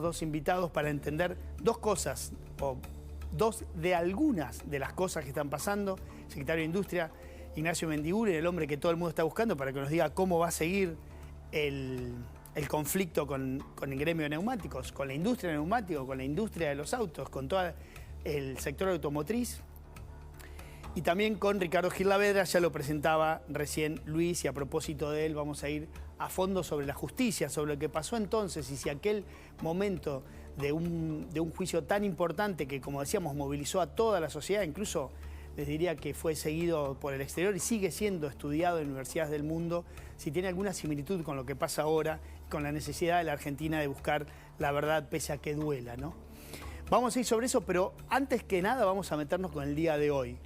Dos invitados para entender dos cosas, o dos de algunas de las cosas que están pasando. El secretario de Industria, Ignacio Mendiguren, el hombre que todo el mundo está buscando para que nos diga cómo va a seguir el conflicto con el gremio de neumáticos, con la industria de neumáticos, con la industria de los autos, con todo el sector automotriz. Y también con Ricardo Girlavedra, ya lo presentaba recién Luis, y a propósito de él vamos a ir a fondo sobre la justicia, sobre lo que pasó entonces y si aquel momento de un juicio tan importante que, como decíamos, movilizó a toda la sociedad, incluso les diría que fue seguido por el exterior y sigue siendo estudiado en universidades del mundo, si tiene alguna similitud con lo que pasa ahora, con la necesidad de la Argentina de buscar la verdad pese a que duela, ¿no? Vamos a ir sobre eso, pero antes que nada vamos a meternos con el día de hoy.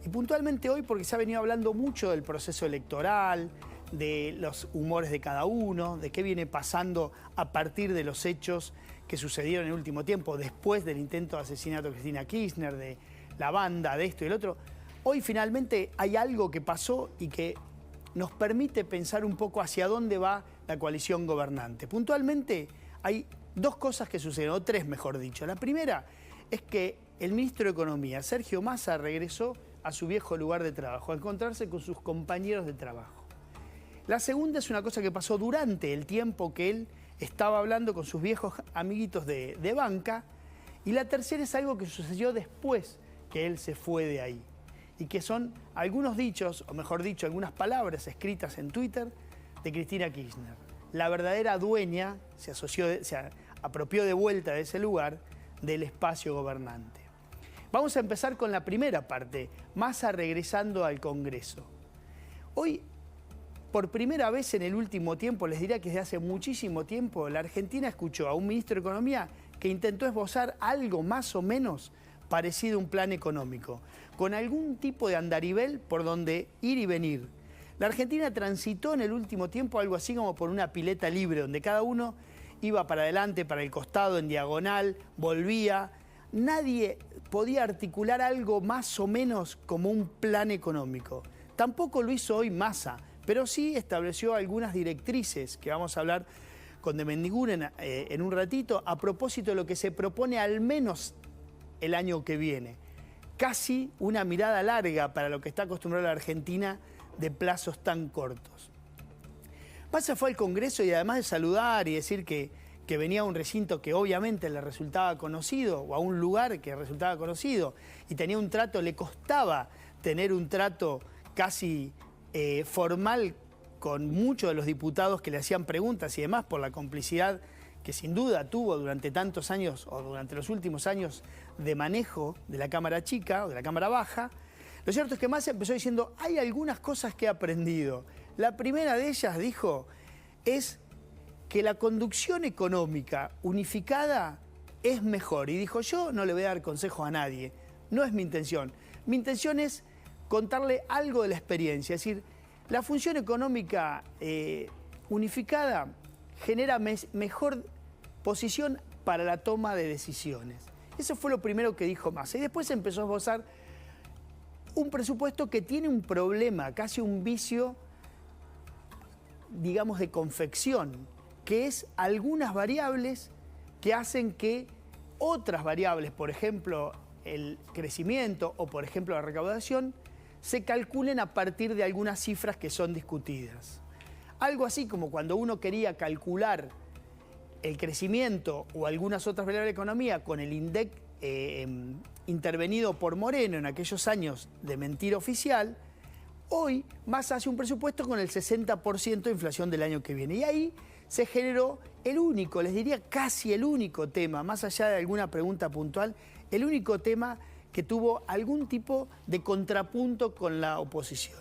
Y puntualmente hoy porque se ha venido hablando mucho del proceso electoral, de los humores de cada uno, de qué viene pasando a partir de los hechos que sucedieron en el último tiempo, después del intento de asesinato de Cristina Kirchner, de la banda, de esto y el otro. Hoy finalmente hay algo que pasó y que nos permite pensar un poco hacia dónde va la coalición gobernante. Puntualmente hay dos cosas que sucedieron, o tres mejor dicho. La primera es que el ministro de Economía, Sergio Massa, regresó a su viejo lugar de trabajo, a encontrarse con sus compañeros de trabajo. La segunda es una cosa que pasó durante el tiempo que él estaba hablando con sus viejos amiguitos de banca. Y la tercera es algo que sucedió después que él se fue de ahí. Y que son algunos dichos, o mejor dicho, algunas palabras escritas en Twitter de Cristina Kirchner. La verdadera dueña se apropió de vuelta de ese lugar del espacio gobernante. Vamos a empezar con la primera parte, Massa regresando al Congreso. Hoy, por primera vez en el último tiempo, les diría que desde hace muchísimo tiempo, la Argentina escuchó a un ministro de Economía que intentó esbozar algo más o menos parecido a un plan económico, con algún tipo de andarivel por donde ir y venir. La Argentina transitó en el último tiempo algo así como por una pileta libre, donde cada uno iba para adelante, para el costado, en diagonal, volvía. Nadie podía articular algo más o menos como un plan económico. Tampoco lo hizo hoy Massa, pero sí estableció algunas directrices que vamos a hablar con de Mendiguren en un ratito, a propósito de lo que se propone al menos el año que viene. Casi una mirada larga para lo que está acostumbrada la Argentina de plazos tan cortos. Massa fue al Congreso y además de saludar y decir que venía a un recinto que obviamente le resultaba conocido, o a un lugar que resultaba conocido, y tenía un trato, le costaba tener un trato casi formal con muchos de los diputados que le hacían preguntas y demás por la complicidad que sin duda tuvo durante tantos años, o durante los últimos años, de manejo de la Cámara Chica o de la Cámara Baja. Lo cierto es que Massa empezó diciendo, hay algunas cosas que he aprendido. La primera de ellas, dijo, es que la conducción económica unificada es mejor. Y dijo, yo no le voy a dar consejos a nadie, no es mi intención. Mi intención es contarle algo de la experiencia, es decir, la función económica unificada genera mejor posición para la toma de decisiones. Eso fue lo primero que dijo Massa. Y después empezó a esbozar un presupuesto que tiene un problema, casi un vicio, digamos, de confección, que es algunas variables que hacen que otras variables, por ejemplo, el crecimiento o, por ejemplo, la recaudación, se calculen a partir de algunas cifras que son discutidas. Algo así como cuando uno quería calcular el crecimiento o algunas otras variables de la economía con el INDEC intervenido por Moreno en aquellos años de mentira oficial, hoy Massa hace un presupuesto con el 60% de inflación del año que viene. Y ahí se generó el único, les diría casi el único tema, más allá de alguna pregunta puntual, el único tema que tuvo algún tipo de contrapunto con la oposición,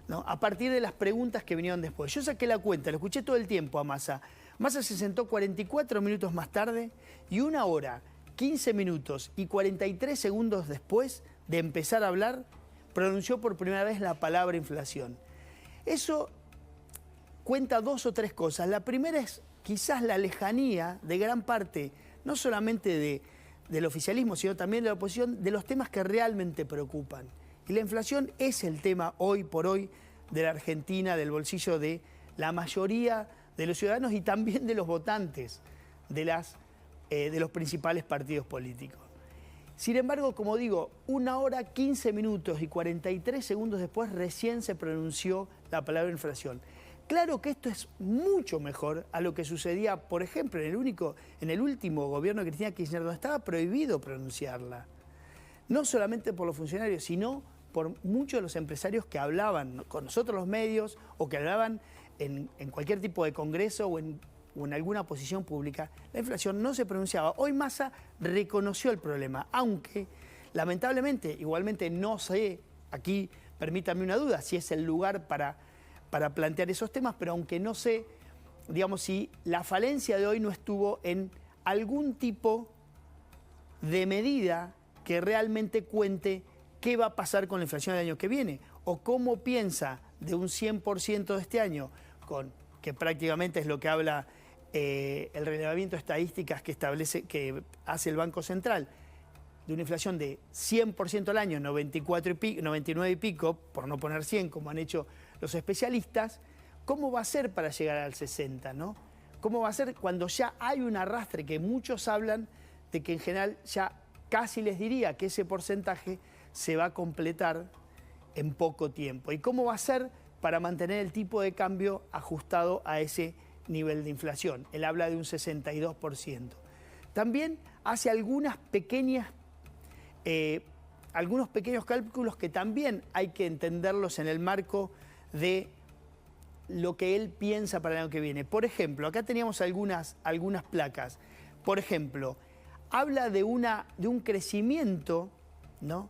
¿no? A partir de las preguntas que vinieron después. Yo saqué la cuenta, lo escuché todo el tiempo a Massa. Massa se sentó 44 minutos más tarde y 1 hora, 15 minutos y 43 segundos después de empezar a hablar, pronunció por primera vez la palabra inflación. Eso cuenta dos o tres cosas. La primera es quizás la lejanía de gran parte, no solamente del oficialismo, sino también de la oposición, de los temas que realmente preocupan. Y la inflación es el tema hoy por hoy de la Argentina, del bolsillo de la mayoría de los ciudadanos y también de los votantes, de las de los principales partidos políticos. Sin embargo, como digo, 1 hora, 15 minutos y 43 segundos después recién se pronunció la palabra inflación. Claro que esto es mucho mejor a lo que sucedía, por ejemplo, en el último gobierno de Cristina Kirchner, donde estaba prohibido pronunciarla. No solamente por los funcionarios, sino por muchos de los empresarios que hablaban con nosotros los medios o que hablaban en cualquier tipo de congreso o en alguna posición pública. La inflación no se pronunciaba. Hoy Massa reconoció el problema, aunque lamentablemente, igualmente no sé, aquí permítame una duda, si es el lugar para plantear esos temas, pero aunque no sé, digamos, si la falencia de hoy no estuvo en algún tipo de medida que realmente cuente qué va a pasar con la inflación del año que viene, o cómo piensa de un 100% de este año, que prácticamente es lo que habla el relevamiento de estadísticas que hace el Banco Central, de una inflación de 100% al año, 99 y pico, por no poner 100 como han hecho los especialistas, ¿cómo va a ser para llegar al 60%? ¿No? ¿Cómo va a ser cuando ya hay un arrastre que muchos hablan de que en general ya casi les diría que ese porcentaje se va a completar en poco tiempo? ¿Y cómo va a ser para mantener el tipo de cambio ajustado a ese nivel de inflación? Él habla de un 62%. También hace algunos pequeños cálculos que también hay que entenderlos en el marco de lo que él piensa para el año que viene. Por ejemplo, acá teníamos algunas placas. Por ejemplo, habla de un crecimiento, ¿no?,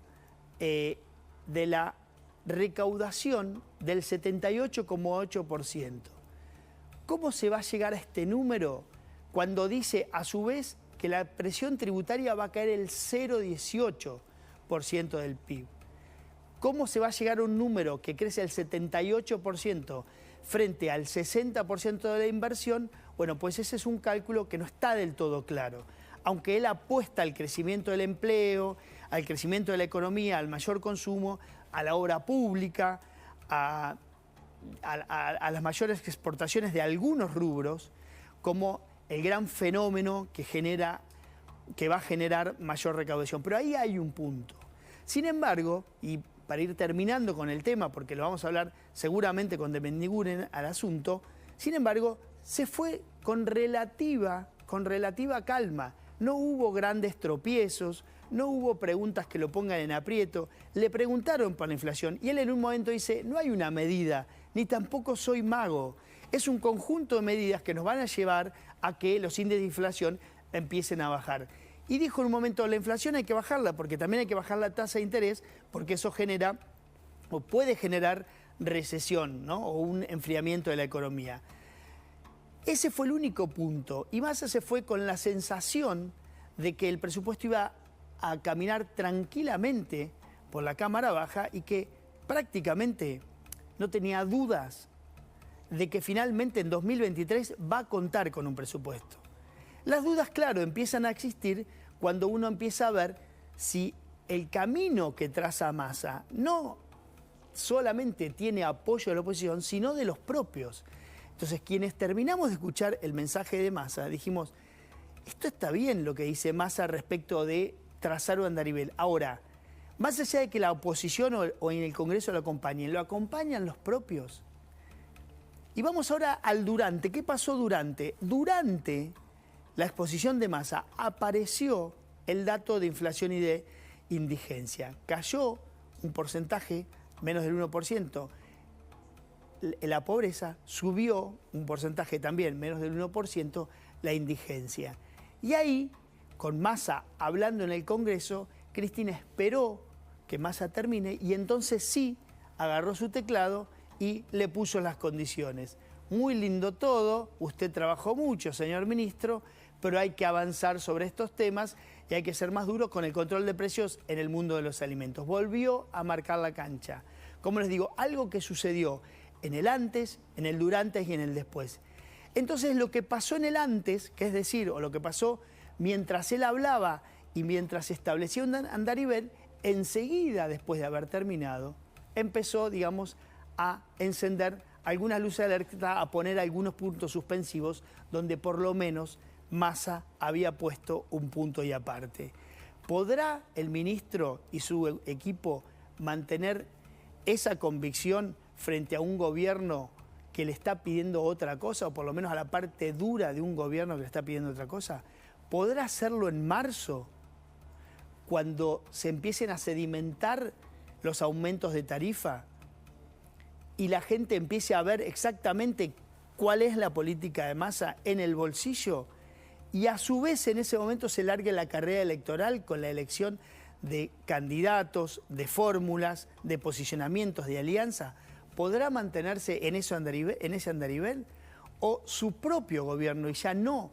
de la recaudación del 78,8%. ¿Cómo se va a llegar a este número cuando dice, a su vez, que la presión tributaria va a caer el 0,18% del PIB? ¿Cómo se va a llegar a un número que crece el 78% frente al 60% de la inversión? Bueno, pues ese es un cálculo que no está del todo claro. Aunque él apuesta al crecimiento del empleo, al crecimiento de la economía, al mayor consumo, a la obra pública, a las mayores exportaciones de algunos rubros, como el gran fenómeno que va a generar mayor recaudación. Pero ahí hay un punto. Sin embargo, y para ir terminando con el tema, porque lo vamos a hablar seguramente con de Mendiguren al asunto, sin embargo, se fue con relativa calma. No hubo grandes tropiezos, no hubo preguntas que lo pongan en aprieto. Le preguntaron por la inflación y él en un momento dice, no hay una medida, ni tampoco soy mago. Es un conjunto de medidas que nos van a llevar a que los índices de inflación empiecen a bajar. Y dijo en un momento, la inflación hay que bajarla, porque también hay que bajar la tasa de interés, porque eso genera o puede generar recesión, ¿no?, o un enfriamiento de la economía. Ese fue el único punto. Y Massa se fue con la sensación de que el presupuesto iba a caminar tranquilamente por la Cámara Baja y que prácticamente no tenía dudas de que finalmente en 2023 va a contar con un presupuesto. Las dudas, claro, empiezan a existir cuando uno empieza a ver si el camino que traza Massa no solamente tiene apoyo de la oposición, sino de los propios. Entonces, quienes terminamos de escuchar el mensaje de Massa, dijimos, esto está bien lo que dice Massa respecto de trazar un andarivel. Ahora, más allá de que la oposición o en el Congreso lo acompañan los propios. Y vamos ahora al durante. ¿Qué pasó durante? Durante la exposición de Massa apareció el dato de inflación y de indigencia. Cayó un porcentaje, menos del 1%. La pobreza, subió un porcentaje también, menos del 1%, la indigencia. Y ahí, con Massa hablando en el Congreso, Cristina esperó que Massa termine y entonces sí agarró su teclado y le puso las condiciones. Muy lindo todo, usted trabajó mucho, señor ministro, pero hay que avanzar sobre estos temas y hay que ser más duros con el control de precios en el mundo de los alimentos. Volvió a marcar la cancha. Como les digo, algo que sucedió en el antes, en el durante y en el después. Entonces lo que pasó en el antes, que es decir, o lo que pasó mientras él hablaba y mientras establecía un andarivel, enseguida después de haber terminado, empezó, digamos, a encender algunas luces de alerta, a poner algunos puntos suspensivos donde por lo menos Massa había puesto un punto y aparte. ¿Podrá el ministro y su equipo mantener esa convicción frente a un gobierno que le está pidiendo otra cosa, o por lo menos a la parte dura de un gobierno que le está pidiendo otra cosa? ¿Podrá hacerlo en marzo, cuando se empiecen a sedimentar los aumentos de tarifa y la gente empiece a ver exactamente cuál es la política de Massa en el bolsillo? Y a su vez en ese momento se largue la carrera electoral con la elección de candidatos, de fórmulas, de posicionamientos, de alianza. ¿Podrá mantenerse en ese andarivel? ¿O su propio gobierno, y ya no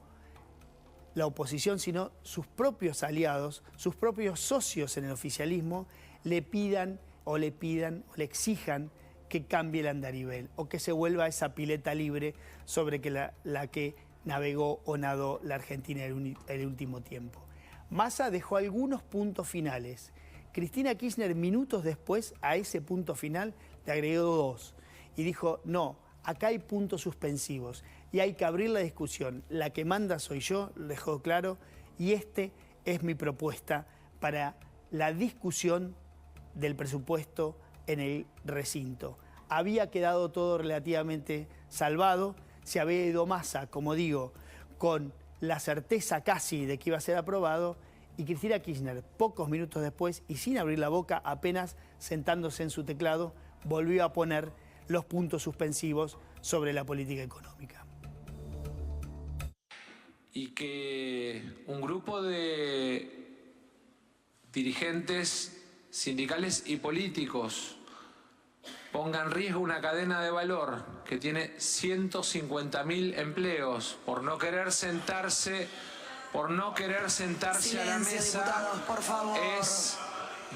la oposición, sino sus propios aliados, sus propios socios en el oficialismo, le le exijan que cambie el andarivel o que se vuelva a esa pileta libre sobre la que navegó o nadó la Argentina en el último tiempo? Massa dejó algunos puntos finales. Cristina Kirchner, minutos después, a ese punto final, le agregó 2 y dijo: no, acá hay puntos suspensivos y hay que abrir la discusión. La que manda soy yo, lo dejó claro, y es mi propuesta para la discusión del presupuesto en el recinto. Había quedado todo relativamente salvado, se había ido Massa, como digo, con la certeza casi de que iba a ser aprobado, y Cristina Kirchner, pocos minutos después y sin abrir la boca, apenas sentándose en su teclado, volvió a poner los puntos suspensivos sobre la política económica. Y que un grupo de dirigentes sindicales y políticos ponga en riesgo una cadena de valor que tiene 150.000 empleos por no querer sentarse Silencio, a la mesa, diputados, por favor. es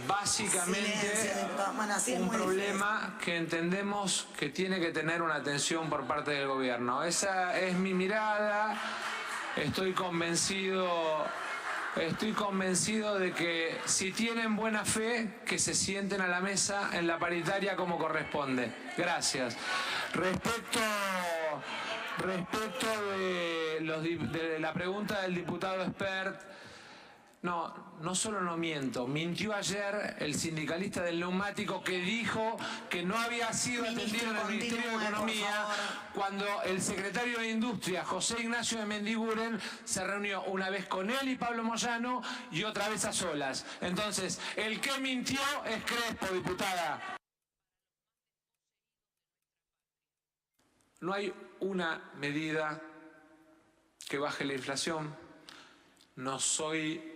básicamente un problema que entendemos que tiene que tener una atención por parte del gobierno. Esa es mi mirada. Estoy convencido de que si tienen buena fe, que se sienten a la mesa en la paritaria como corresponde. Gracias. Respecto de la pregunta del diputado Espert, no solo no miento, mintió ayer el sindicalista del neumático que dijo que no había sido atendido en el Ministerio de Economía cuando el secretario de Industria, José Ignacio de Mendiguren, se reunió una vez con él y Pablo Moyano y otra vez a solas. Entonces, el que mintió es Crespo, diputada. No hay una medida que baje la inflación. No soy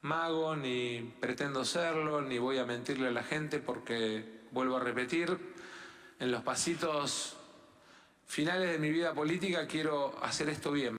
mago, ni pretendo serlo, ni voy a mentirle a la gente, porque, vuelvo a repetir, en los pasitos finales de mi vida política quiero hacer esto bien.